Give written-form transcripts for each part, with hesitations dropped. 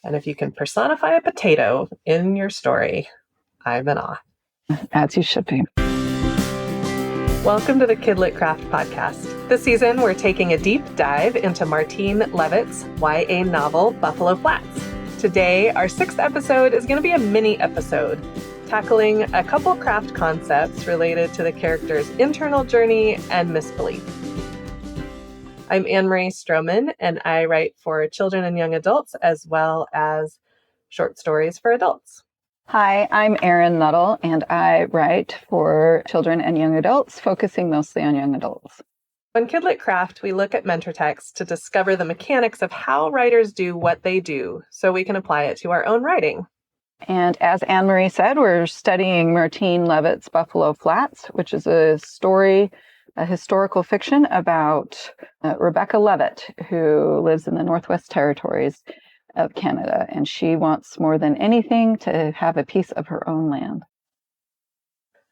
And if you can personify a potato in your story, I'm in awe. As you should be. Welcome to the KidLit Craft Podcast. This season, we're taking a deep dive into Martine Leavitt's YA novel, Buffalo Flats. Today, our 6th episode is going to be a mini episode, tackling a couple craft concepts related to the character's internal journey and misbelief. I'm Anne-Marie Strohman, and I write for children and young adults, as well as short stories for adults. Hi, I'm Erin Nuttall, and I write for children and young adults, focusing mostly on young adults. On KidLit Craft, we look at mentor texts to discover the mechanics of how writers do what they do, so we can apply it to our own writing. And as Anne-Marie said, we're studying Martine Leavitt's Buffalo Flats, which is a historical fiction about Rebecca Leavitt, who lives in the Northwest Territories of Canada, and she wants more than anything to have a piece of her own land.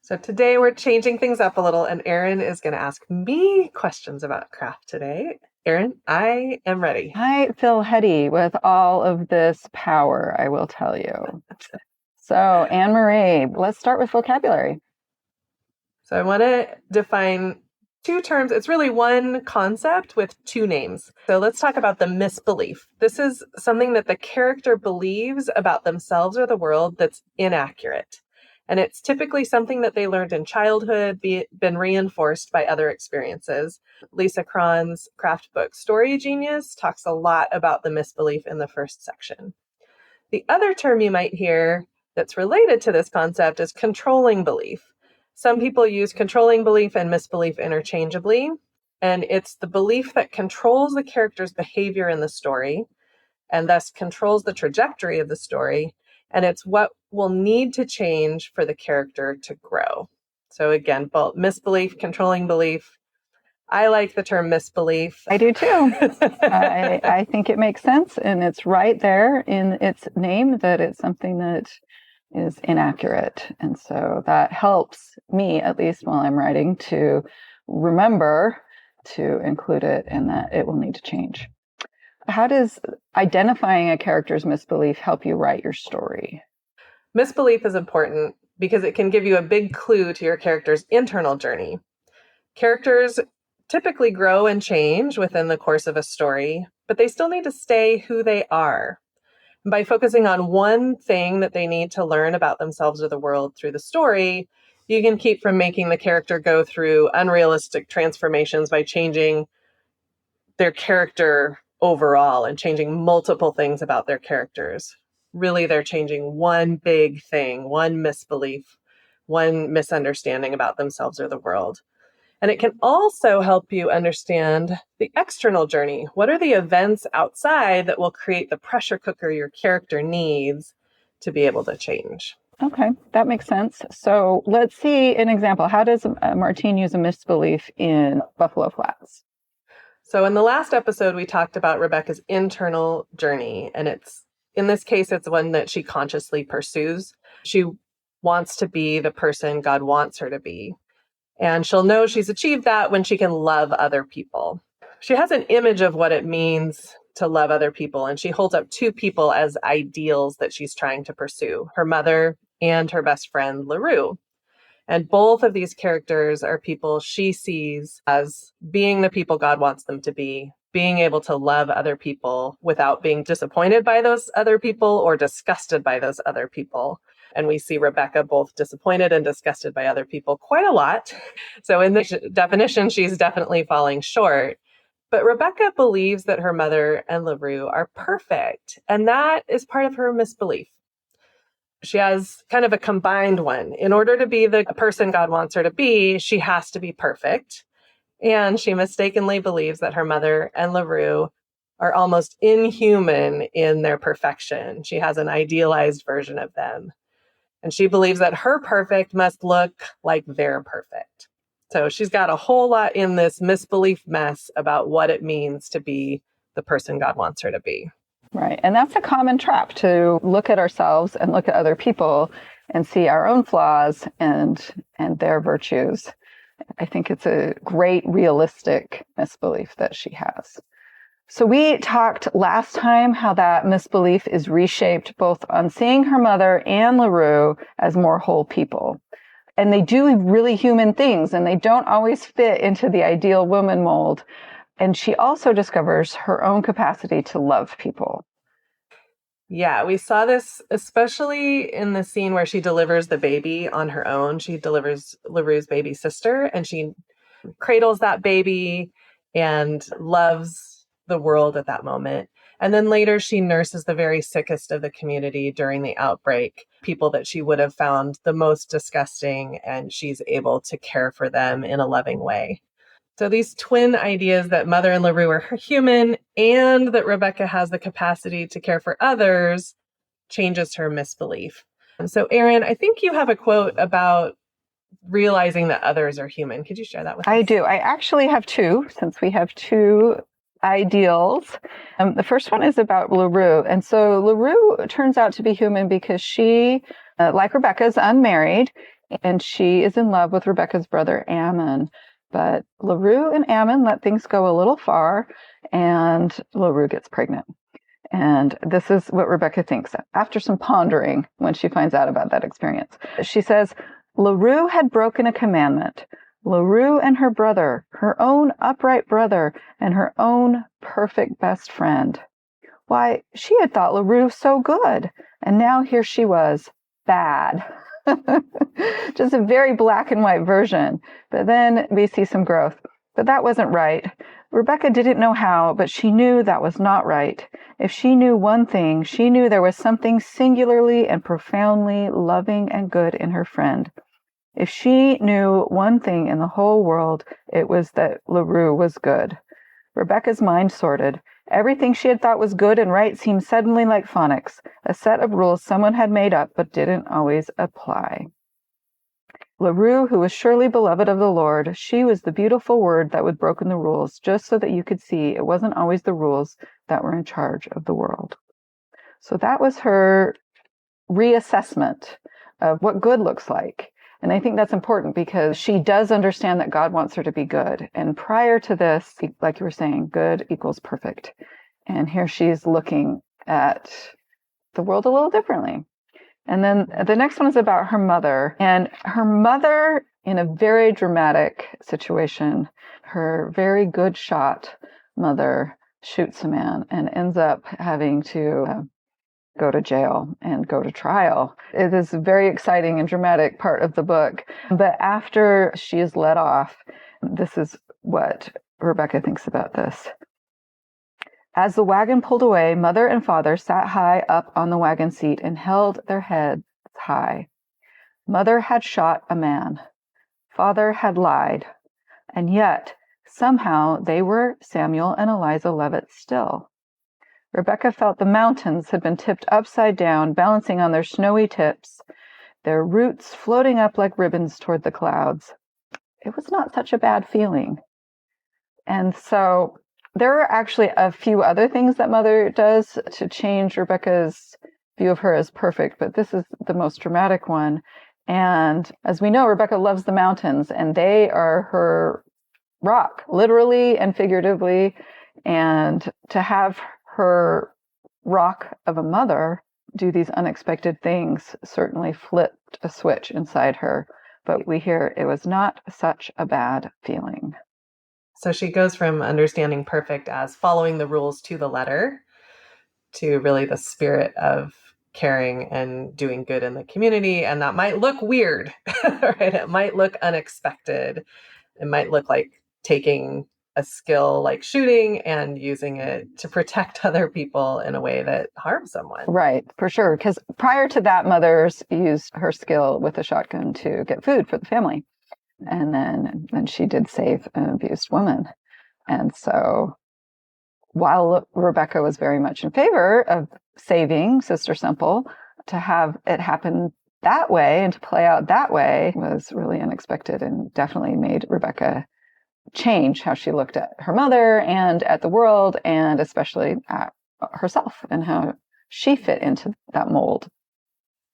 So today we're changing things up a little, and Erin is going to ask me questions about craft today. Erin, I am ready. I feel heady with all of this power, I will tell you. So, Anne-Marie, let's start with vocabulary. So I want to define 2 terms. It's really one concept with 2 names. So let's talk about the misbelief. This is something that the character believes about themselves or the world that's inaccurate. And it's typically something that they learned in childhood, been reinforced by other experiences. Lisa Cron's craft book, Story Genius, talks a lot about the misbelief in the first section. The other term you might hear that's related to this concept is controlling belief. Some people use controlling belief and misbelief interchangeably, and it's the belief that controls the character's behavior in the story and thus controls the trajectory of the story, and it's what will need to change for the character to grow. So again, both misbelief, controlling belief. I like the term misbelief. I do too. I think it makes sense, and it's right there in its name that it's something that is inaccurate. And so that helps me, at least while I'm writing, to remember to include it and that it will need to change. How does identifying a character's misbelief help you write your story? Misbelief is important because it can give you a big clue to your character's internal journey. Characters typically grow and change within the course of a story, but they still need to stay who they are. By focusing on one thing that they need to learn about themselves or the world through the story, you can keep from making the character go through unrealistic transformations by changing their character overall and changing multiple things about their characters. Really, they're changing one big thing, one misbelief, one misunderstanding about themselves or the world. And it can also help you understand the external journey. What are the events outside that will create the pressure cooker your character needs to be able to change? Okay, that makes sense. So let's see an example. How does Martine use a misbelief in Buffalo Flats? So in the last episode, we talked about Rebecca's internal journey. And in this case, it's one that she consciously pursues. She wants to be the person God wants her to be. And she'll know she's achieved that when she can love other people. She has an image of what it means to love other people, and she holds up 2 people as ideals that she's trying to pursue, her mother and her best friend, LaRue. And both of these characters are people she sees as being the people God wants them to be, being able to love other people without being disappointed by those other people or disgusted by those other people. And we see Rebecca both disappointed and disgusted by other people quite a lot. So in the definition, she's definitely falling short. But Rebecca believes that her mother and LaRue are perfect. And that is part of her misbelief. She has kind of a combined one. In order to be the person God wants her to be, she has to be perfect. And she mistakenly believes that her mother and LaRue are almost inhuman in their perfection. She has an idealized version of them. And she believes that her perfect must look like their perfect. So she's got a whole lot in this misbelief mess about what it means to be the person God wants her to be. Right. And that's a common trap, to look at ourselves and look at other people and see our own flaws and their virtues. I think it's a great realistic misbelief that she has. So we talked last time how that misbelief is reshaped both on seeing her mother and LaRue as more whole people. And they do really human things, and they don't always fit into the ideal woman mold. And she also discovers her own capacity to love people. Yeah, we saw this especially in the scene where she delivers the baby on her own. She delivers LaRue's baby sister, and she cradles that baby and loves the world at that moment. And then later she nurses the very sickest of the community during the outbreak, people that she would have found the most disgusting, and she's able to care for them in a loving way. So these twin ideas that Mother and LaRue are human and that Rebecca has the capacity to care for others changes her misbelief. And so, Erin, I think you have a quote about realizing that others are human. Could you share that with us? I do. I actually have two, since we have two ideals. The first one is about LaRue. And so LaRue turns out to be human because she, like Rebecca, is unmarried, and she is in love with Rebecca's brother, Ammon. But LaRue and Ammon let things go a little far, and LaRue gets pregnant. And this is what Rebecca thinks after some pondering when she finds out about that experience. She says, LaRue had broken a commandment. LaRue and her brother, her own upright brother, and her own perfect best friend. Why, she had thought LaRue so good, and now here she was, bad. Just a very black and white version. But then we see some growth. But that wasn't right. Rebecca didn't know how, but she knew that was not right. If she knew one thing, she knew there was something singularly and profoundly loving and good in her friend. If she knew one thing in the whole world, it was that LaRue was good. Rebecca's mind sorted. Everything she had thought was good and right seemed suddenly like phonics, a set of rules someone had made up but didn't always apply. LaRue, who was surely beloved of the Lord, she was the beautiful word that would broken the rules, just so that you could see it wasn't always the rules that were in charge of the world. So that was her reassessment of what good looks like. And I think that's important because she does understand that God wants her to be good. And prior to this, like you were saying, good equals perfect. And here she's looking at the world a little differently. And then the next one is about her mother. And her mother, in a very dramatic situation, her very good shot mother shoots a man and ends up having to go to jail and go to trial. It is a very exciting and dramatic part of the book. But after she is let off, this is what Rebecca thinks about this. As the wagon pulled away, mother and father sat high up on the wagon seat and held their heads high. Mother had shot a man. Father had lied. And yet, somehow, they were Samuel and Eliza Leavitt still. Rebecca felt the mountains had been tipped upside down, balancing on their snowy tips, their roots floating up like ribbons toward the clouds. It was not such a bad feeling. And so there are actually a few other things that Mother does to change Rebecca's view of her as perfect, but this is the most dramatic one. And as we know, Rebecca loves the mountains, and they are her rock, literally and figuratively. And to have her rock of a mother do these unexpected things certainly flipped a switch inside her. But we hear it was not such a bad feeling. So she goes from understanding perfect as following the rules to the letter to really the spirit of caring and doing good in the community. And that might look weird, right? It might look unexpected. It might look like taking a skill like shooting and using it to protect other people in a way that harms someone. Right, for sure. Because prior to that, Mother's used her skill with a shotgun to get food for the family. And then she did save an abused woman. And so while Rebecca was very much in favor of saving Sister Simple, to have it happen that way and to play out that way was really unexpected and definitely made Rebecca change how she looked at her mother and at the world, and especially at herself and how she fit into that mold.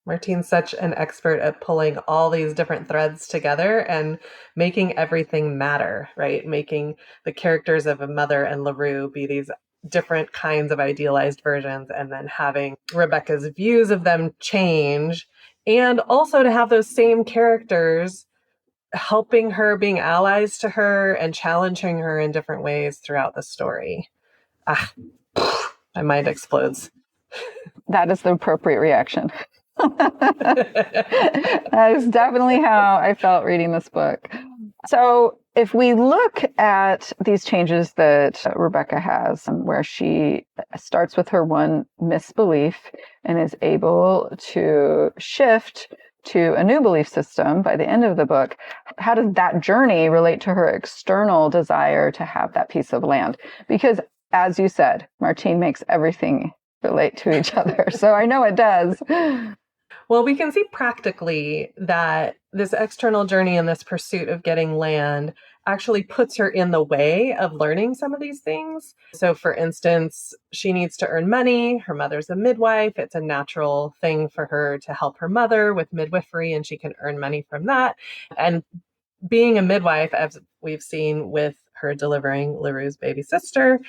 Martine's such an expert at pulling all these different threads together and making everything matter, right? Making the characters of a Mother and LaRue be these different kinds of idealized versions, and then having Rebecca's views of them change, and also to have those same characters helping her, being allies to her and challenging her in different ways throughout the story. My mind explodes. That is the appropriate reaction. That is definitely how I felt reading this book. So if we look at these changes that Rebecca has, where she starts with her one misbelief and is able to shift to a new belief system by the end of the book, how does that journey relate to her external desire to have that piece of land? Because as you said, Martine makes everything relate to each other. So I know it does. Well, we can see practically that this external journey and this pursuit of getting land actually puts her in the way of learning some of these things. So for instance, she needs to earn money. Her mother's a midwife. It's a natural thing for her to help her mother with midwifery, and she can earn money from that. And being a midwife, as we've seen with her delivering LaRue's baby sister,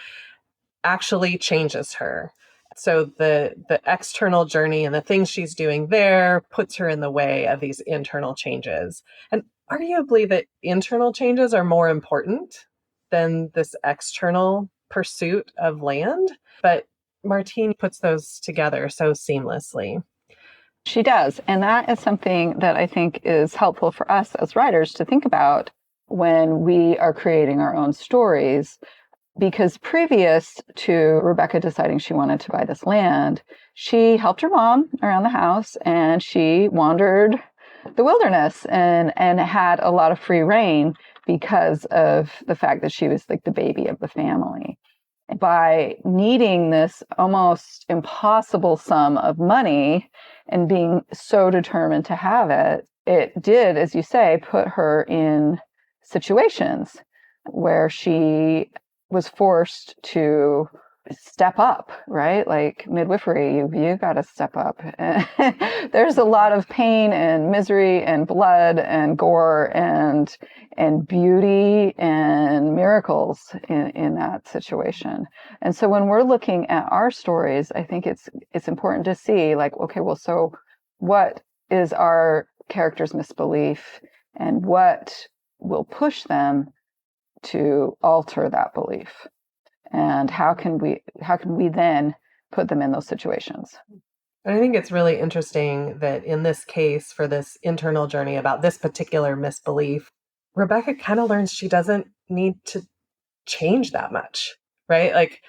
actually changes her. So the external journey and the things she's doing there puts her in the way of these internal changes. And arguably the internal changes are more important than this external pursuit of land. But Martine puts those together so seamlessly. She does. And that is something that I think is helpful for us as writers to think about when we are creating our own stories. Because previous to Rebecca deciding she wanted to buy this land, she helped her mom around the house, and she wandered the wilderness and had a lot of free reign because of the fact that she was like the baby of the family. By needing this almost impossible sum of money and being so determined to have it, it did, as you say, put her in situations where she was forced to step up, right? Like midwifery, you got to step up. There's a lot of pain and misery and blood and gore and beauty and miracles in that situation. And so when we're looking at our stories, I think it's important to see like, okay, well, so what is our character's misbelief and what will push them to alter that belief, and how can we then put them in those situations? I think it's really interesting that in this case, for this internal journey about this particular misbelief, Rebecca kind of learns she doesn't need to change that much, right? Like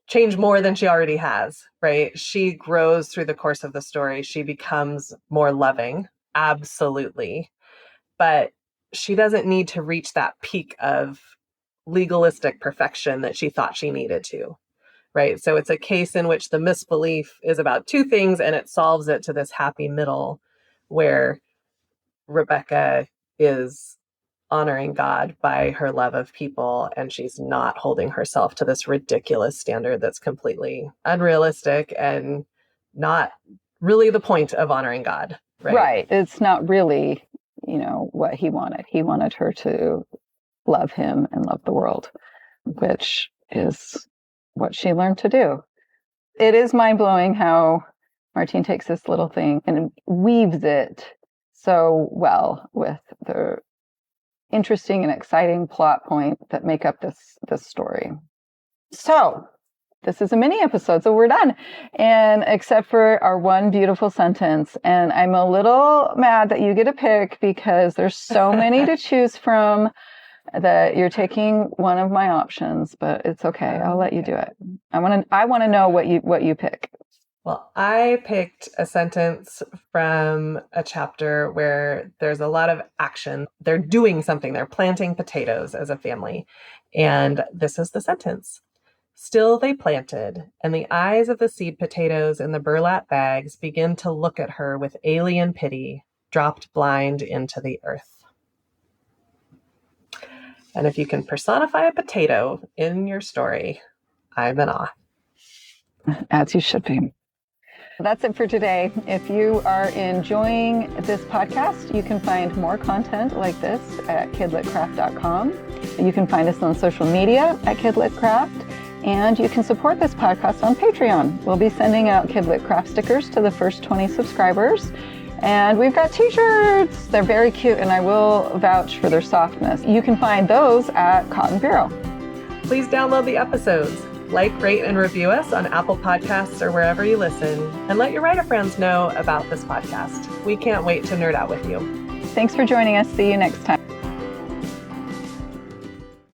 change more than she already has, right? She grows through the course of the story. She becomes more loving, absolutely. But she doesn't need to reach that peak of legalistic perfection that she thought she needed to, right? So it's a case in which the misbelief is about two things and it solves it to this happy middle where Rebecca is honoring God by her love of people, and she's not holding herself to this ridiculous standard that's completely unrealistic and not really the point of honoring God, right? Right. It's not really, what he wanted. He wanted her to love him and love the world, which is what she learned to do. It is mind-blowing how Martine takes this little thing and weaves it so well with the interesting and exciting plot point that make up this story. So this is a mini episode, so we're done. And except for our one beautiful sentence. And I'm a little mad that you get a pick because there's so many to choose from that you're taking one of my options, but it's okay. I'll let you do it. I want to know what you pick. Well, I picked a sentence from a chapter where there's a lot of action. They're doing something. They're planting potatoes as a family. And this is the sentence. Still they planted, and the eyes of the seed potatoes in the burlap bags begin to look at her with alien pity, dropped blind into the earth. And if you can personify a potato in your story, I'm in awe. As you should be. That's it for today. If you are enjoying this podcast, you can find more content like this at kidlitcraft.com. You can find us on social media at KidLitCraft. And you can support this podcast on Patreon. We'll be sending out KidLit craft stickers to the first 20 subscribers. And we've got t-shirts. They're very cute, and I will vouch for their softness. You can find those at Cotton Bureau. Please download the episodes. Like, rate, and review us on Apple Podcasts or wherever you listen. And let your writer friends know about this podcast. We can't wait to nerd out with you. Thanks for joining us. See you next time.